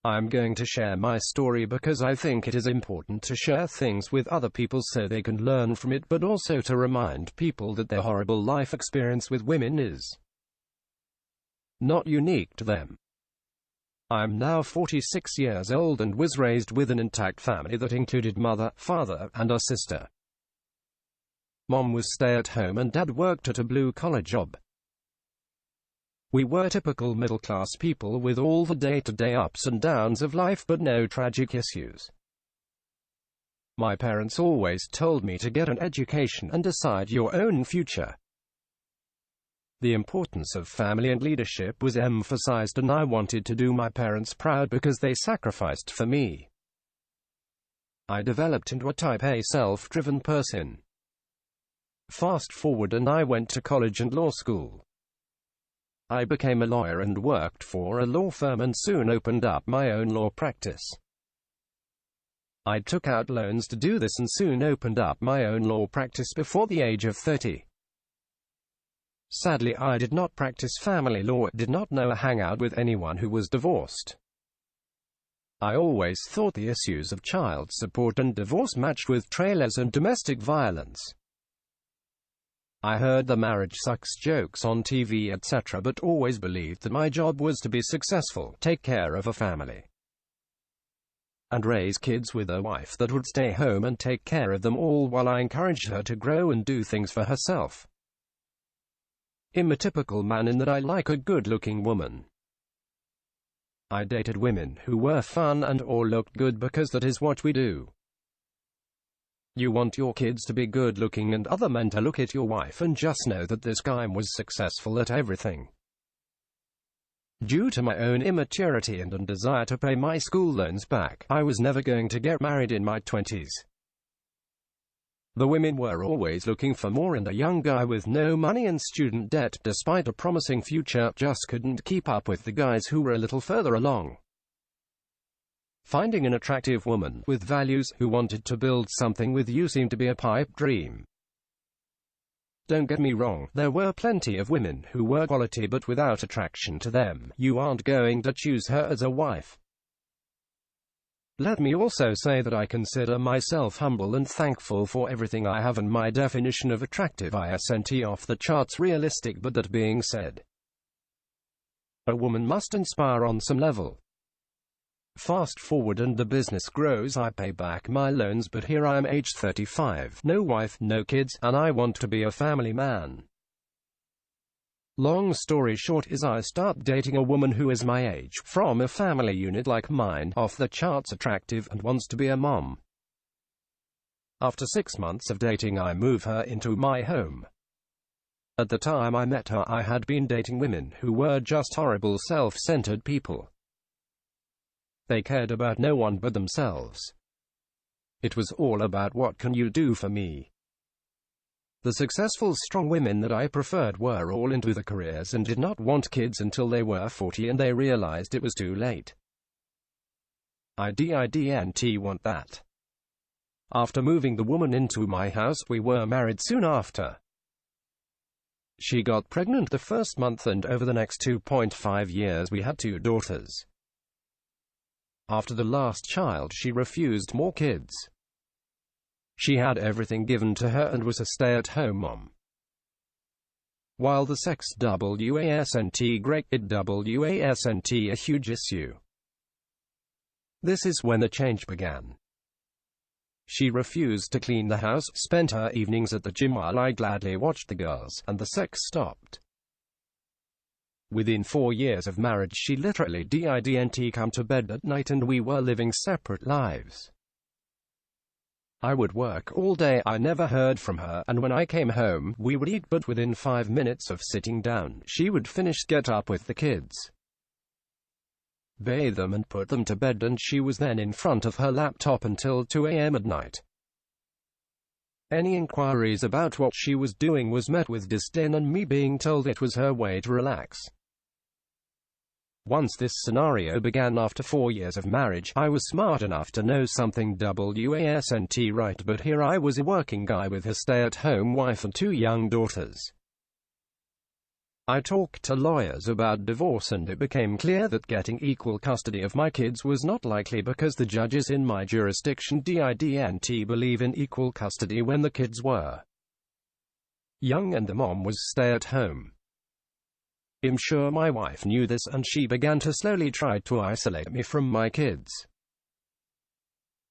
I'm going to share my story because I think it is important to share things with other people so they can learn from it, but also to remind people that their horrible life experience with women is not unique to them. I'm now 46 years old and was raised with an intact family that included mother, father, and a sister. Mom was stay-at-home and Dad worked at a blue-collar job. We were typical middle-class people with all the day-to-day ups and downs of life but no tragic issues. My parents always told me to get an education and decide your own future. The importance of family and leadership was emphasized, and I wanted to do my parents proud because they sacrificed for me. I developed into a type A self-driven person. Fast forward and I went to college and law school. I became a lawyer and worked for a law firm and soon opened up my own law practice. I took out loans to do this and soon opened up my own law practice before the age of 30. Sadly, I did not practice family law, did not know or hang out with anyone who was divorced. I always thought the issues of child support and divorce matched with trailers and domestic violence. I heard the marriage sucks jokes on TV etc., but always believed that my job was to be successful, take care of a family, and raise kids with a wife that would stay home and take care of them all while I encouraged her to grow and do things for herself. I'm a typical man in that I like a good-looking woman. I dated women who were fun and or looked good because that is what we do. You want your kids to be good-looking and other men to look at your wife and just know that this guy was successful at everything. Due to my own immaturity and desire to pay my school loans back, I was never going to get married in my 20s. The women were always looking for more, and a young guy with no money and student debt, despite a promising future, just couldn't keep up with the guys who were a little further along. Finding an attractive woman with values who wanted to build something with you seemed to be a pipe dream. Don't get me wrong, there were plenty of women who were quality, but without attraction to them, you aren't going to choose her as a wife. Let me also say that I consider myself humble and thankful for everything I have, and my definition of attractive isn't off the charts realistic, but that being said, a woman must inspire on some level. Fast forward and the business grows, I pay back my loans, but here I am age 35, no wife, no kids, and I want to be a family man. Long story short is I start dating a woman who is my age, from a family unit like mine, off the charts attractive, and wants to be a mom. After 6 months of dating I move her into my home. At the time I met her I had been dating women who were just horrible self-centered people. They cared about no one but themselves. It was all about what can you do for me. The successful, strong women that I preferred were all into the careers and did not want kids until they were 40 and they realized it was too late. I didn't want that. After moving the woman into my house, we were married soon after. She got pregnant the first month and over the next 2.5 years we had 2 daughters. After the last child she refused more kids. She had everything given to her and was a stay-at-home mom. While the sex wasn't great, it wasn't a huge issue. This is when the change began. She refused to clean the house, spent her evenings at the gym while I gladly watched the girls, and the sex stopped. Within 4 years of marriage she literally didn't come to bed at night and we were living separate lives. I would work all day, I never heard from her, and when I came home, we would eat, but within 5 minutes of sitting down, she would finish, get up with the kids, bathe them and put them to bed, and she was then in front of her laptop until 2 a.m. at night. Any inquiries about what she was doing was met with disdain and me being told it was her way to relax. Once this scenario began after 4 years of marriage, I was smart enough to know something wasn't right, but here I was, a working guy with a stay-at-home wife and 2 young daughters. I talked to lawyers about divorce and it became clear that getting equal custody of my kids was not likely because the judges in my jurisdiction didn't believe in equal custody when the kids were young and the mom was stay-at-home. I'm sure my wife knew this and she began to slowly try to isolate me from my kids.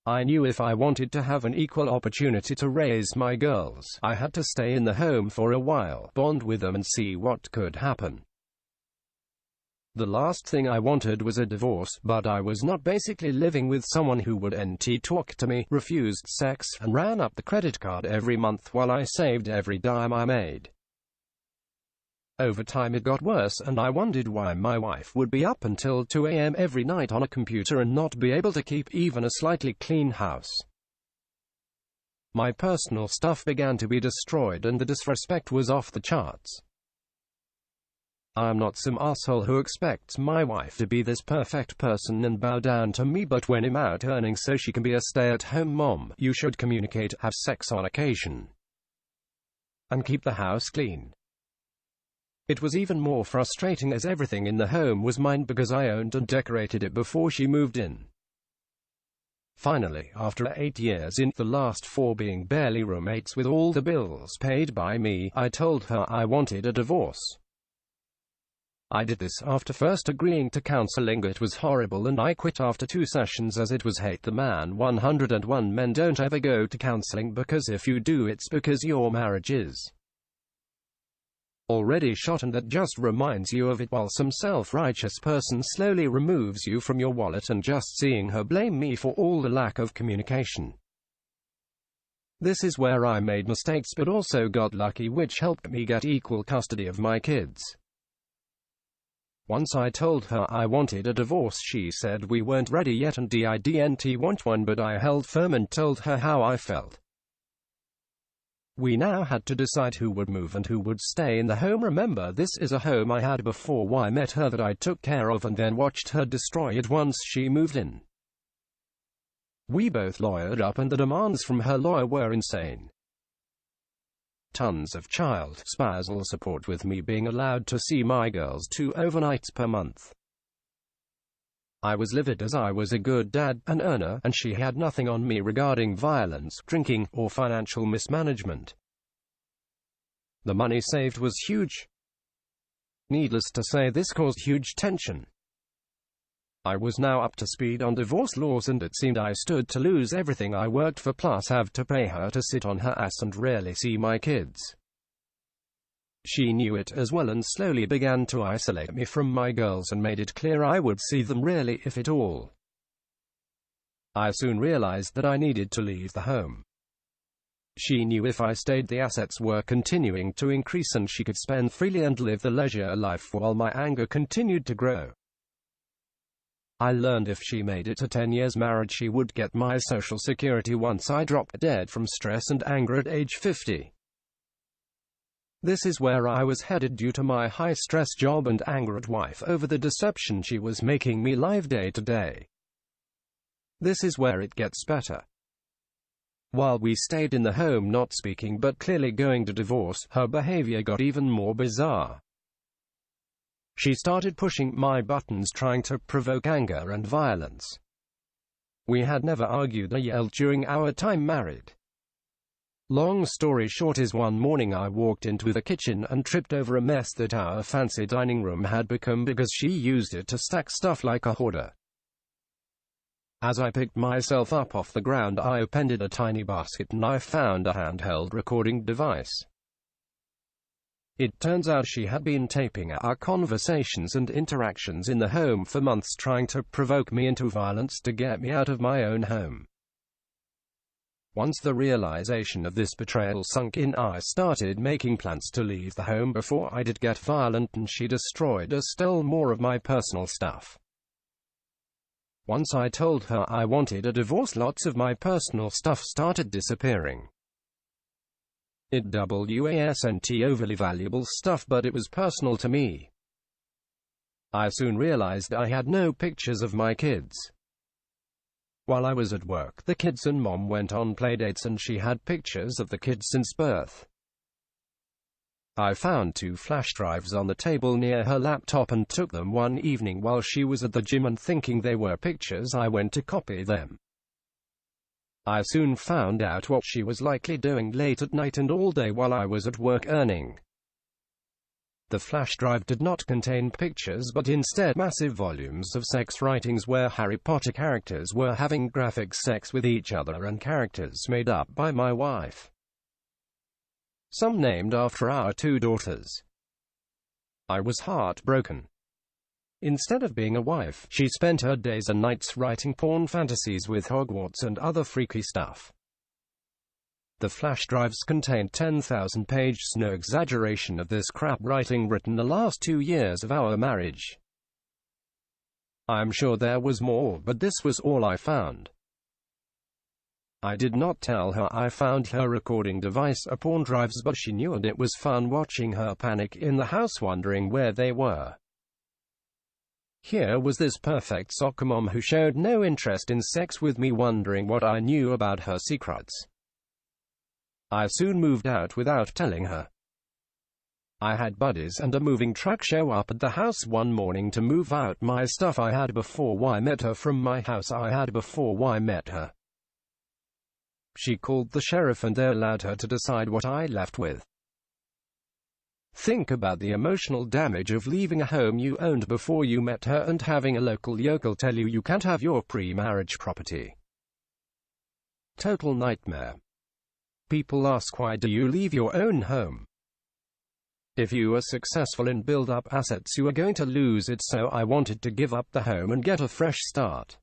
I knew if I wanted to have an equal opportunity to raise my girls, I had to stay in the home for a while, bond with them and see what could happen. The last thing I wanted was a divorce, but I was not basically living with someone who would talk to me, refused sex, and ran up the credit card every month while I saved every dime I made. Over time it got worse and I wondered why my wife would be up until 2 a.m. every night on a computer and not be able to keep even a slightly clean house. My personal stuff began to be destroyed and the disrespect was off the charts. I'm not some asshole who expects my wife to be this perfect person and bow down to me, but when I'm out earning so she can be a stay-at-home mom, you should communicate, have sex on occasion, and keep the house clean. It was even more frustrating as everything in the home was mine because I owned and decorated it before she moved in. Finally, after 8 years in, the last 4 being barely roommates with all the bills paid by me, I told her I wanted a divorce. I did this after first agreeing to counseling. It was horrible and I quit after 2 sessions as it was hate the man. 101 men don't ever go to counseling because if you do it's because your marriage is already shot and that just reminds you of it, while some self-righteous person slowly removes you from your wallet, and just seeing her blame me for all the lack of communication. This is where I made mistakes but also got lucky, which helped me get equal custody of my kids. Once I told her I wanted a divorce, she said we weren't ready yet and I didn't want one, but I held firm and told her how I felt. We now had to decide who would move and who would stay in the home. Remember, this is a home I had before I met her that I took care of and then watched her destroy it once she moved in. We both lawyered up and the demands from her lawyer were insane. Tons of child spousal support, with me being allowed to see my girls 2 overnights per month. I was livid as I was a good dad, an earner, and she had nothing on me regarding violence, drinking, or financial mismanagement. The money saved was huge. Needless to say, this caused huge tension. I was now up to speed on divorce laws and it seemed I stood to lose everything I worked for, plus have to pay her to sit on her ass and rarely see my kids. She knew it as well and slowly began to isolate me from my girls and made it clear I would see them rarely, if at all. I soon realized that I needed to leave the home. She knew if I stayed the assets were continuing to increase and she could spend freely and live the leisure life while my anger continued to grow. I learned if she made it to 10 years marriage she would get my social security once I dropped dead from stress and anger at age 50. This is where I was headed due to my high-stress job and anger at wife over the deception she was making me live day to day. This is where it gets better. While we stayed in the home not speaking but clearly going to divorce, her behavior got even more bizarre. She started pushing my buttons, trying to provoke anger and violence. We had never argued or yelled during our time married. Long story short is one morning I walked into the kitchen and tripped over a mess that our fancy dining room had become because she used it to stack stuff like a hoarder. As I picked myself up off the ground, I appended a tiny basket and I found a handheld recording device. It turns out she had been taping our conversations and interactions in the home for months, trying to provoke me into violence to get me out of my own home. Once the realization of this betrayal sunk in, I started making plans to leave the home before I did get violent, and she destroyed or stole more of my personal stuff. Once I told her I wanted a divorce, lots of my personal stuff started disappearing. It wasn't overly valuable stuff, but it was personal to me. I soon realized I had no pictures of my kids. While I was at work, the kids and mom went on playdates and she had pictures of the kids since birth. I found 2 flash drives on the table near her laptop and took them one evening while she was at the gym, and thinking they were pictures, I went to copy them. I soon found out what she was likely doing late at night and all day while I was at work earning. The flash drive did not contain pictures but instead massive volumes of sex writings where Harry Potter characters were having graphic sex with each other, and characters made up by my wife. Some named after our 2 daughters. I was heartbroken. Instead of being a wife, she spent her days and nights writing porn fantasies with Hogwarts and other freaky stuff. The flash drives contained 10,000 pages, no exaggeration, of this crap writing written the last 2 years of our marriage. I'm sure there was more, but this was all I found. I did not tell her I found her recording device or porn drives, but she knew, and it was fun watching her panic in the house wondering where they were. Here was this perfect soccer mom who showed no interest in sex with me, wondering what I knew about her secrets. I soon moved out without telling her. I had buddies and a moving truck show up at the house one morning to move out my stuff I had before I met her from my house I had before I met her. She called the sheriff and they allowed her to decide what I left with. Think about the emotional damage of leaving a home you owned before you met her and having a local yokel tell you can't have your pre-marriage property. Total nightmare. People ask, why do you leave your own home? If you are successful in build up assets, you are going to lose it, so I wanted to give up the home and get a fresh start.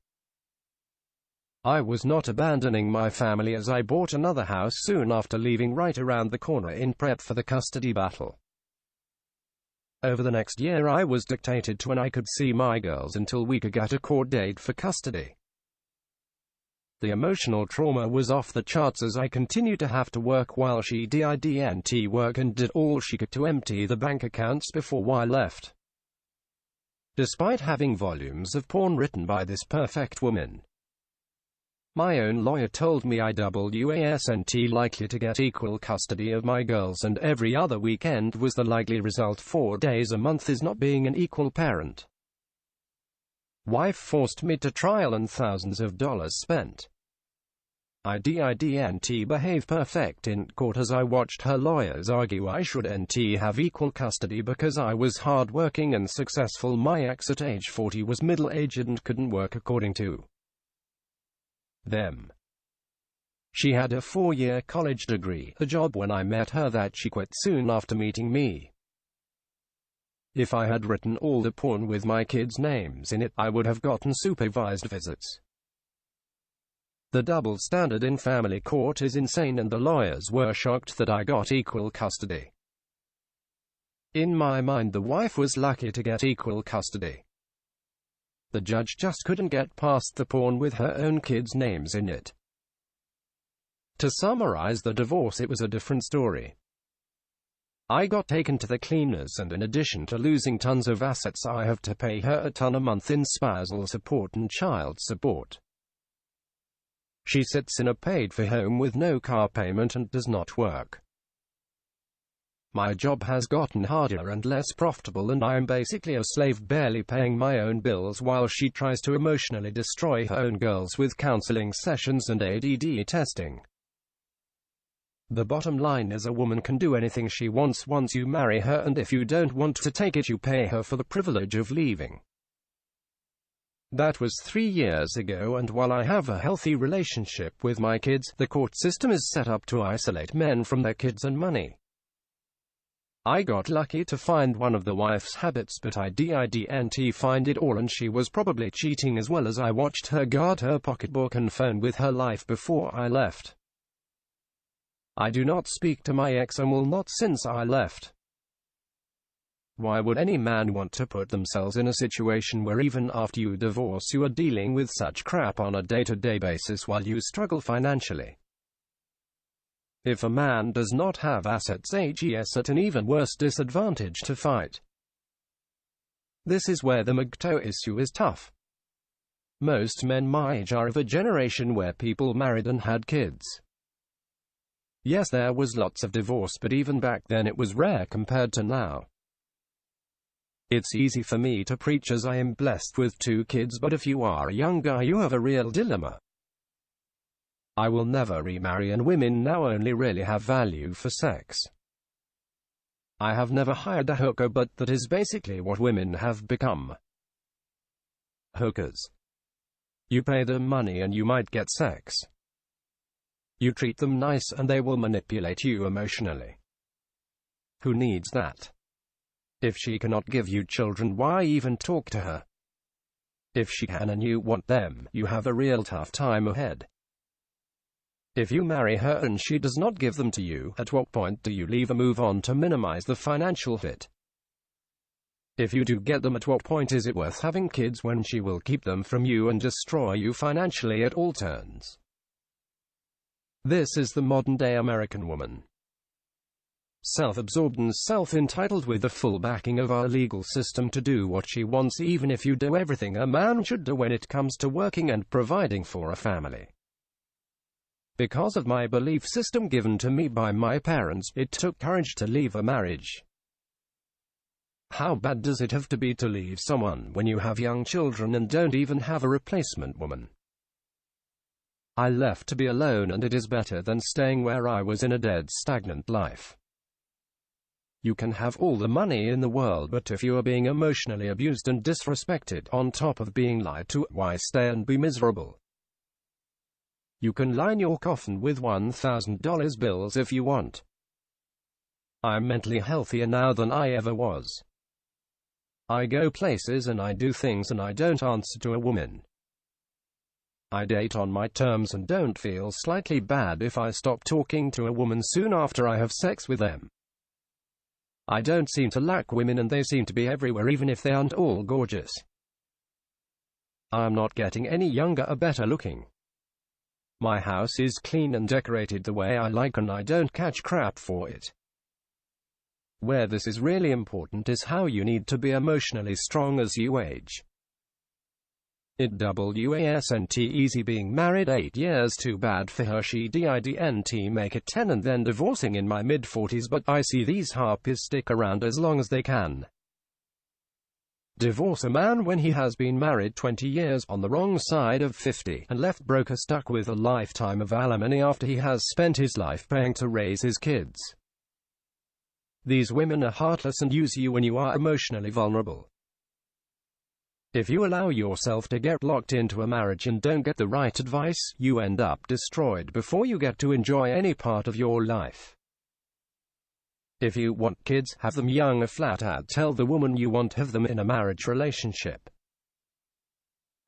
I was not abandoning my family, as I bought another house soon after leaving, right around the corner, in prep for the custody battle. Over the next year I was dictated to, and I could see my girls until we could get a court date for custody. The emotional trauma was off the charts, as I continued to have to work while she didn't work, and did all she could to empty the bank accounts before I left. Despite having volumes of porn written by this perfect woman, my own lawyer told me I wasn't likely to get equal custody of my girls, and every other weekend was the likely result. 4 days a month is not being an equal parent. Wife forced me to trial and thousands of dollars spent. I didn't behave perfect in court, as I watched her lawyers argue I shouldn't have equal custody because I was hardworking and successful. My ex at age 40 was middle-aged and couldn't work according to them. She had a 4-year college degree, a job when I met her that she quit soon after meeting me. If I had written all the porn with my kids' names in it, I would have gotten supervised visits. The double standard in family court is insane, and the lawyers were shocked that I got equal custody. In my mind, the wife was lucky to get equal custody. The judge just couldn't get past the porn with her own kids' names in it. To summarize the divorce, it was a different story. I got taken to the cleaners, and in addition to losing tons of assets, I have to pay her a ton a month in spousal support and child support. She sits in a paid-for home with no car payment and does not work. My job has gotten harder and less profitable, and I am basically a slave, barely paying my own bills, while she tries to emotionally destroy her own girls with counseling sessions and ADD testing. The bottom line is, a woman can do anything she wants once you marry her, and if you don't want to take it, you pay her for the privilege of leaving. That was 3 years ago, and while I have a healthy relationship with my kids, the court system is set up to isolate men from their kids and money. I got lucky to find one of the wife's habits, but I didn't find it all, and she was probably cheating as well, as I watched her guard her pocketbook and phone with her life before I left. I do not speak to my ex and will not since I left. Why would any man want to put themselves in a situation where even after you divorce you are dealing with such crap on a day-to-day basis while you struggle financially? If a man does not have assets, he is at an even worse disadvantage to fight. This is where the MGTOW issue is tough. Most men my age are of a generation where people married and had kids. Yes, there was lots of divorce, but even back then it was rare compared to now. It's easy for me to preach as I am blessed with 2 kids, but if you are a young guy you have a real dilemma. I will never remarry, and women now only really have value for sex. I have never hired a hooker, but that is basically what women have become. Hookers. You pay them money and you might get sex. You treat them nice and they will manipulate you emotionally. Who needs that? If she cannot give you children, why even talk to her? If she can and you want them, you have a real tough time ahead. If you marry her and she does not give them to you, at what point do you leave or move on to minimize the financial hit? If you do get them, at what point is it worth having kids when she will keep them from you and destroy you financially at all turns? This is the modern-day American woman. Self-absorbed and self-entitled, with the full backing of our legal system to do what she wants, even if you do everything a man should do when it comes to working and providing for a family. Because of my belief system given to me by my parents, it took courage to leave a marriage. How bad does it have to be to leave someone when you have young children and don't even have a replacement woman? I left to be alone, and it is better than staying where I was in a dead, stagnant life. You can have all the money in the world, but if you are being emotionally abused and disrespected, on top of being lied to, why stay and be miserable? You can line your coffin with $1,000 bills if you want. I'm mentally healthier now than I ever was. I go places and I do things and I don't answer to a woman. I date on my terms and don't feel slightly bad if I stop talking to a woman soon after I have sex with them. I don't seem to lack women, and they seem to be everywhere, even if they aren't all gorgeous. I'm not getting any younger or better looking. My house is clean and decorated the way I like, and I don't catch crap for it. Where this is really important is how you need to be emotionally strong as you age. It wasn't easy being married 8 years, too bad for her. She didn't make it 10 and then divorcing in my mid-40s, but I see these harpies stick around as long as they can. Divorce a man when he has been married 20 years, on the wrong side of 50, and left broke or stuck with a lifetime of alimony after he has spent his life paying to raise his kids. These women are heartless and use you when you are emotionally vulnerable. If you allow yourself to get locked into a marriage and don't get the right advice, you end up destroyed before you get to enjoy any part of your life. If you want kids, have them young, or flat out tell the woman you won't have them in a marriage relationship.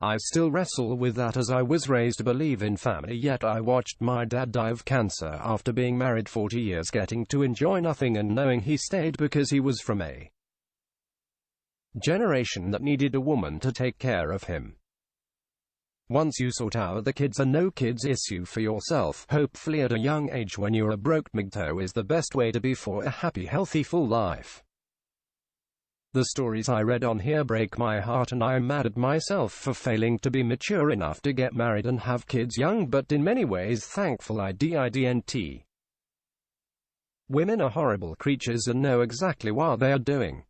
I still wrestle with that, as I was raised to believe in family, yet I watched my dad die of cancer after being married 40 years, getting to enjoy nothing and knowing he stayed because he was from a generation that needed a woman to take care of him. Once you sort out the kids or no kids issue for yourself, hopefully at a young age when you're a broke MGTOW, is the best way to be for a happy, healthy, full life. The stories I read on here break my heart, and I'm mad at myself for failing to be mature enough to get married and have kids young, but in many ways thankful I didn't. Women are horrible creatures and know exactly what they are doing.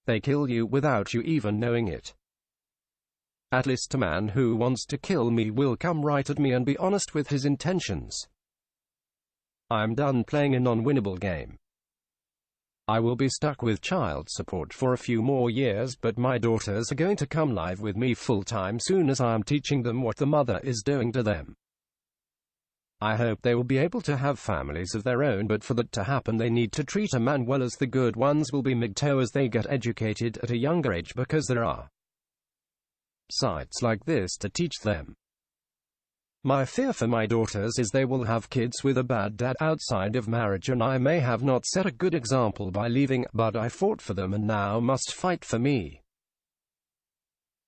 They kill you without you even knowing it. At least a man who wants to kill me will come right at me and be honest with his intentions. I'm done playing a non-winnable game. I will be stuck with child support for a few more years, but my daughters are going to come live with me full-time soon, as I am teaching them what the mother is doing to them. I hope they will be able to have families of their own, but for that to happen they need to treat a man well, as the good ones will be MGTOW as they get educated at a younger age, because there are sites like this to teach them. My fear for my daughters is they will have kids with a bad dad outside of marriage, and I may have not set a good example by leaving, but I fought for them and now must fight for me.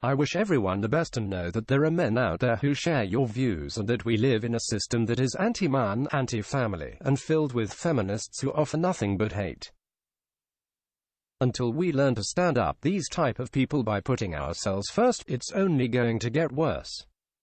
I wish everyone the best and know that there are men out there who share your views, and that we live in a system that is anti-man, anti-family, and filled with feminists who offer nothing but hate. Until we learn to stand up these type of people by putting ourselves first, it's only going to get worse.